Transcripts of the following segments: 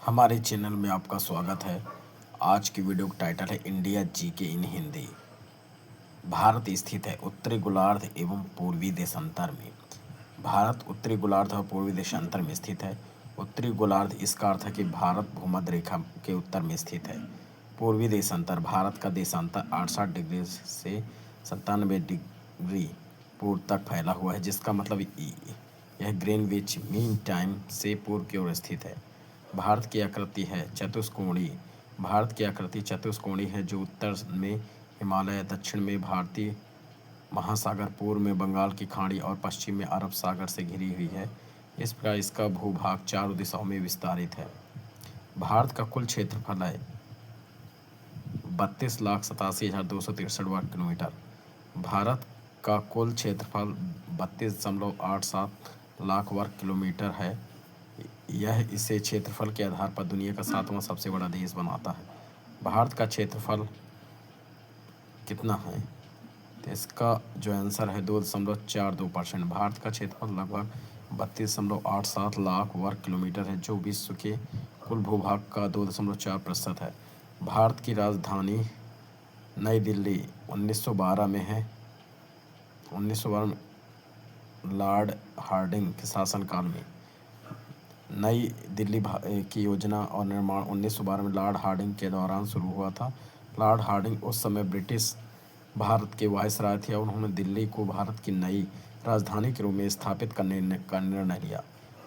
हमारे चैनल में आपका स्वागत है। आज की वीडियो का टाइटल है इंडिया जीके इन हिंदी। भारत स्थित है उत्तरी गोलार्ध एवं पूर्वी देशांतर में। भारत उत्तरी गोलार्ध और पूर्वी देशांतर में स्थित है। उत्तरी गोलार्ध इसका अर्थ है कि भारत भूमध्य रेखा के उत्तर में स्थित है। पूर्वी देशांतर भारत का देशांतर 68 डिग्री से 97 डिग्री पूर्व तक फैला हुआ है, जिसका मतलब यह ग्रीनविच मीन टाइम से पूर्व की ओर स्थित है। भारत की आकृति है चतुष्कोणीय। भारत की आकृति चतुष्कोणीय है, जो उत्तर में हिमालय, दक्षिण में भारतीय महासागर, पूर्व में बंगाल की खाड़ी और पश्चिम में अरब सागर से घिरी हुई है। इस प्रकार इसका भूभाग चारों दिशाओं में विस्तारित है। भारत का कुल क्षेत्रफल है 32,87,263 वर्ग किलोमीटर। भारत का कुल क्षेत्रफल 32.87 लाख वर्ग किलोमीटर है। यह इसे क्षेत्रफल के आधार पर दुनिया का 7वां सबसे बड़ा देश बनाता है। भारत का क्षेत्रफल कितना है, तो इसका जो आंसर है 2.42%। भारत का क्षेत्रफल लगभग 32.87 लाख वर्ग किलोमीटर है, जो विश्व के कुल भूभाग का 2.4% है। भारत की राजधानी नई दिल्ली 1912 में है। 1912 में लॉर्ड हार्डिंग के शासनकाल में नई दिल्ली की योजना और निर्माण 1912 में लॉर्ड हार्डिंग के दौरान शुरू हुआ था। लॉर्ड हार्डिंग उस समय ब्रिटिश भारत के वायसराय थे और उन्होंने दिल्ली को भारत की नई राजधानी के रूप में स्थापित करने का निर्णय लिया।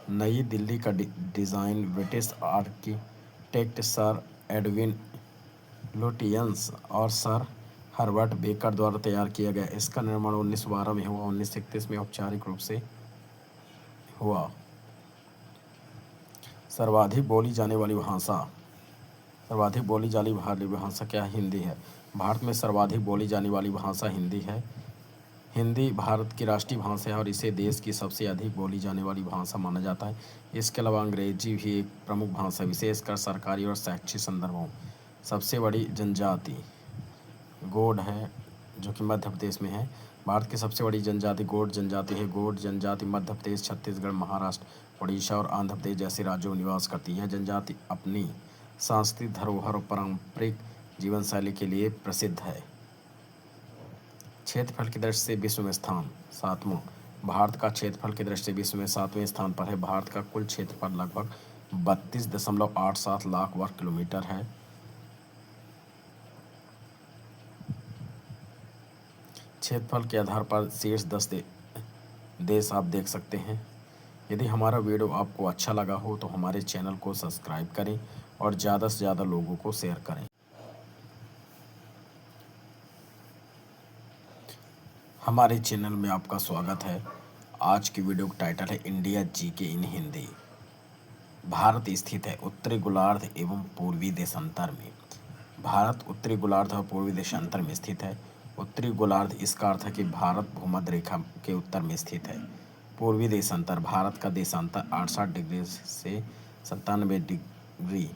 नई दिल्ली का design British architect sir Edwin Lutyens और सर हर्बर्ट बेकर द्वारा तैयार किया गया। इसका निर्माण 1912 में हुआ। 1931 में औपचारिक रूप से हुआ। सर्वाधिक बोली जाने वाली भाषा क्या है? हिंदी है। भारत में सर्वाधिक बोली जाने वाली भाषा हिंदी है। हिंदी भारत की राष्ट्रीय भाषा है और इसे देश की सबसे अधिक बोली जाने वाली भाषा माना जाता है। इसके अलावा अंग्रेजी भी एक प्रमुख भाषा है, विशेषकर सरकारी और शैक्षिक संदर्भों। सबसे बड़ी जनजाति गोंड है, जो कि मध्य प्रदेश में है। भारत की सबसे बड़ी जनजाति गोंड जनजाति है। गोंड जनजाति मध्य प्रदेश, छत्तीसगढ़, महाराष्ट्र, उड़ीसा और आंध्र प्रदेश जैसे राज्यों में निवास करती है। यह जनजाति अपनी सांस्कृतिक धरोहर और पारंपरिक जीवन शैली के लिए प्रसिद्ध है। क्षेत्रफल की दृष्टि से विश्व में स्थान 7वां। भारत का क्षेत्रफल की दृष्टि से विश्व में 7वें स्थान पर है। भारत का कुल क्षेत्रफल लगभग 32.87 लाख वर्ग किलोमीटर है। क्षेत्रफल के आधार पर शीर्ष 10 देश आप देख सकते हैं। यदि हमारा वीडियो आपको अच्छा लगा हो तो हमारे चैनल को सब्सक्राइब करें और ज़्यादा से ज़्यादा लोगों को शेयर करें। हमारे चैनल में आपका स्वागत है। आज की वीडियो का टाइटल है इंडिया जीके इन हिंदी। भारत स्थित है उत्तरी गोलार्ध एवं पूर्वी देशांतर में। भारत उत्तरी गोलार्ध और पूर्वी देशांतर में स्थित है। उत्तरी गोलार्ध इसका अर्थ है कि भारत भूमध्य रेखा के उत्तर में स्थित है। पूर्वी देशांतर भारत का देशांतर 68 डिग्री से 97 डिग्री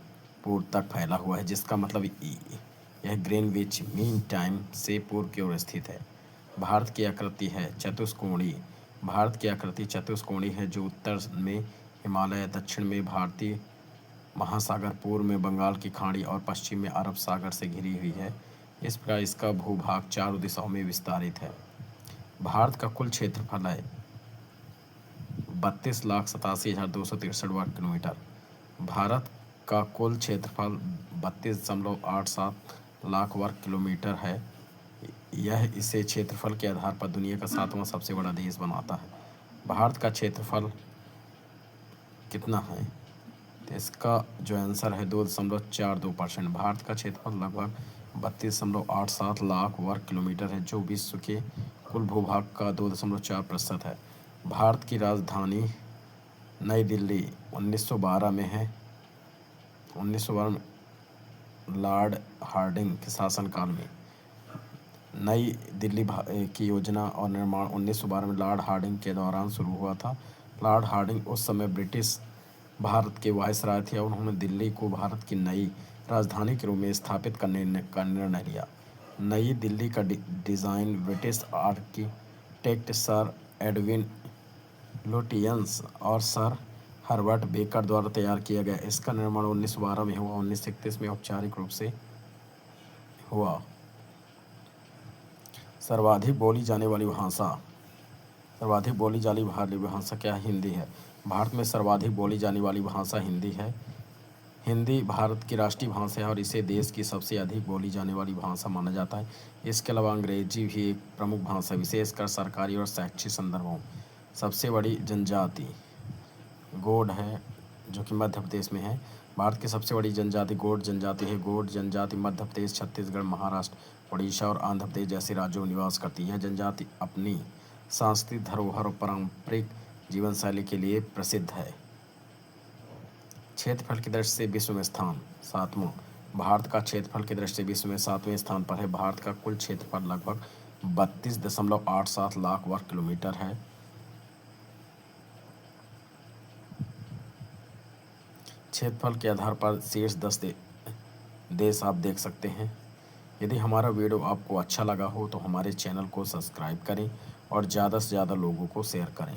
पूर्व तक फैला हुआ है, जिसका मतलब यह ग्रीनविच मीन टाइम से पूर्व की ओर स्थित है। भारत की आकृति है चतुष्कोणीय। भारत की आकृति चतुष्कोणीय है, जो उत्तर में हिमालय, दक्षिण में भारतीय महासागर, पूर्व में बंगाल की खाड़ी और पश्चिम में अरब सागर से घिरी हुई है। इस प्रकार इसका भूभाग चारों दिशाओं में विस्तारित है। भारत का कुल क्षेत्रफल है 32,87,263 वर्ग किलोमीटर। भारत का कुल क्षेत्रफल 32.87 लाख वर्ग किलोमीटर है। यह इसे क्षेत्रफल के आधार पर दुनिया का 7वां सबसे बड़ा देश बनाता है। भारत का क्षेत्रफल कितना है, तो इसका जो आंसर है 2.42%। भारत का क्षेत्रफल लगभग 32.87 लाख वर्ग किलोमीटर है, जो विश्व के कुल भूभाग का 2.4% है। भारत की राजधानी नई दिल्ली 1912 में है। 1912 में लॉर्ड हार्डिंग के शासनकाल में नई दिल्ली की योजना और निर्माण 1912 में लॉर्ड हार्डिंग के दौरान शुरू हुआ था। लॉर्ड हार्डिंग उस समय ब्रिटिश भारत के वायसराय थे और उन्होंने दिल्ली को भारत की नई राजधानी के रूप में स्थापित करने का निर्णय लिया। नई दिल्ली का design British architect sir Edwin Lutyens और सर हर्बर्ट बेकर द्वारा तैयार किया गया। इसका निर्माण 1912 में हुआ। 1931 में औपचारिक रूप से हुआ। सर्वाधिक बोली जाने वाली भाषा। सर्वाधिक बोली जाने वाली भाषा क्या है? हिंदी है। भारत में सर्वाधिक बोली जाने वाली भाषा हिंदी है। हिंदी भारत की राष्ट्रीय भाषा है और इसे देश की सबसे अधिक बोली जाने वाली भाषा माना जाता है। इसके अलावा अंग्रेजी भी एक प्रमुख भाषा है, विशेषकर सरकारी और शैक्षिक संदर्भों। सबसे बड़ी जनजाति गोंड है, जो कि मध्य प्रदेश में है। भारत की सबसे बड़ी जनजाति गोंड जनजाति है। गोंड जनजाति मध्य प्रदेश, छत्तीसगढ़, महाराष्ट्र, उड़ीसा और आंध्र प्रदेश जैसे राज्यों में निवास करती है। यह जनजाति अपनी सांस्कृतिक धरोहर और पारंपरिक जीवन शैली के लिए प्रसिद्ध है। क्षेत्रफल की दृष्टि से विश्व में स्थान 7वां। भारत का क्षेत्रफल की दृष्टि से विश्व में 7वें स्थान पर है। भारत का कुल क्षेत्रफल लगभग 32.87 लाख वर्ग किलोमीटर है। क्षेत्रफल के आधार पर शीर्ष 10 देश आप देख सकते हैं। यदि हमारा वीडियो आपको अच्छा लगा हो तो हमारे चैनल को सब्सक्राइब करें और ज़्यादा से ज़्यादा लोगों को शेयर करें।